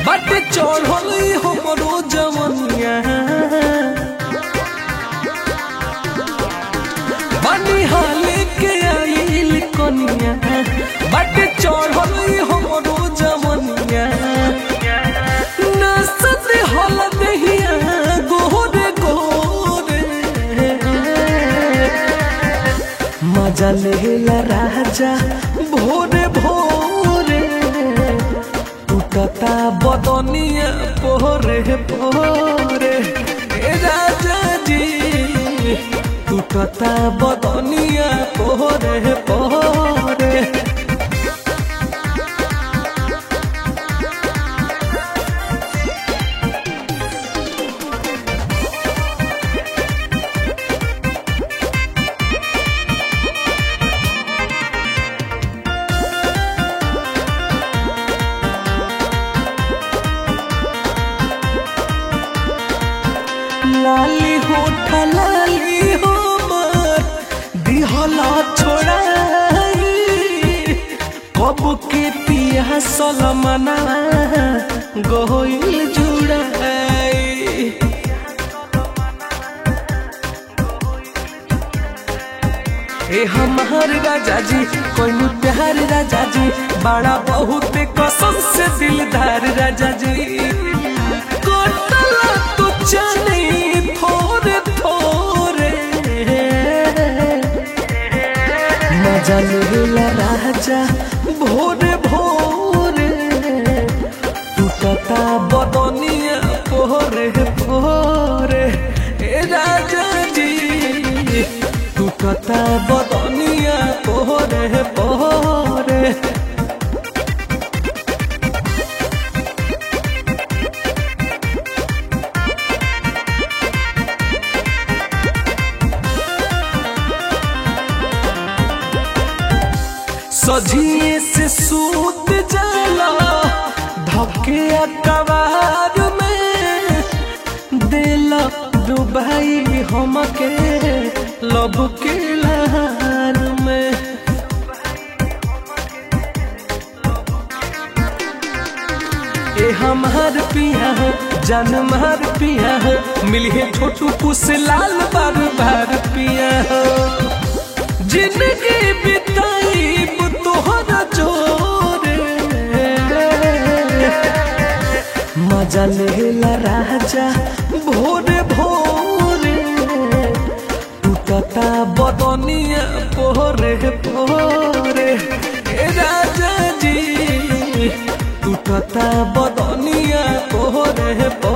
बट चढ़ल हमरो जवनिया बनिहाले के आइल कनिया बट चढ़ल हमरो जवनिया नसत हल दहिया गोरे गोरे मजा लेला राजा भोरे भोरे टूटता बदनिया पोरे पोरे राजा जी टूटता बदनिया पोरे पोरे लाली होठ लाली हो मर दिहला छोड़ाई कब के पिया सलमना गोइल जुड़ाई ए हमार राजा जी कोई प्यार राजा जी बड़ा बहुत कसम से दिलदार राजा जी कोटला तू जाने थोरे थोरे मजा लेला राजा भोरे भोरे टूटता बदनिया पोरे पोरे राजा जी टूटता बदनिया पोरे पोरे सजिए से सूत जाला धके अकबार में देला डुबाई हमके लब के लहर में ए हमार पिया हो जान मार पिया हो मिलिए छोटू पुस लाल बार बार पिया हो जिंदगी बिताई तोहरा जोरे मजा लेला राजा भोरे भोरे टूटता बदनिया पोरे पोरे राजा जी टूटता बदनिया पोरे पोरे।